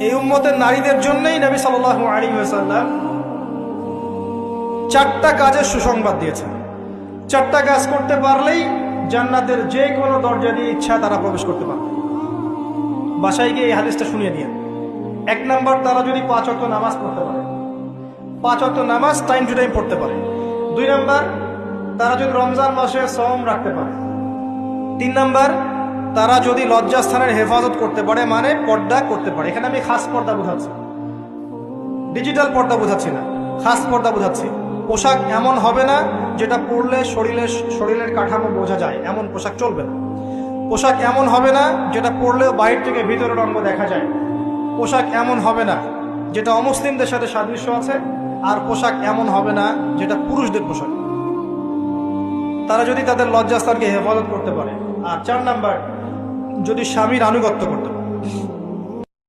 এই উম্মতের নারীদের জন্যই নবী সাল্লাল্লাহু আলাইহি ওয়াসাল্লাম 4টা কাজের সুসংবাদ দিয়েছেন। 4টা কাজ করতে পারলেই জান্নাতের যে কোনো দরজা দিয়ে ইচ্ছা তারা প্রবেশ করতে পারবে। বাসায় গিয়ে এই হাদিসটা শুনিয়ে দিয়ে, 1 নাম্বার, তারা যদি 5 ওয়াক্ত নামাজ পড়তে পারে, 5 ওয়াক্ত নামাজ টাইম টু টাইম পড়তে পারে। 2 নাম্বার, তারা যদি রমজান মাসে সওম রাখতে পারে। 3 নাম্বার, তারা যদি লজ্জাস্থানের হেফাজত করতে পারে, মানে পর্দা করতে পারে। এখানে আমি খাস পর্দা বোঝাচ্ছি, ডিজিটাল পর্দা বোঝাচ্ছি না, খাস পর্দা বোঝাচ্ছি। পোশাক এমন হবে না যেটা পরলে শরীরের কাঠামো বোঝা যায়, এমন পোশাক চলবে না। পোশাক এমন হবে না যেটা পরলেও বাইরে থেকে ভিতরের অঙ্গ দেখা যায়। পোশাক এমন হবে না যেটা অমুসলিমদের সাথে সাদৃশ্য আছে। আর পোশাক এমন হবে না যেটা পুরুষদের পোশাক। তারা যদি তাদের লজ্জাস্থানকে হেফাজত করতে পারে। আর 4 নাম্বার, যদি স্বামীর আনুগত্য করতে পারে।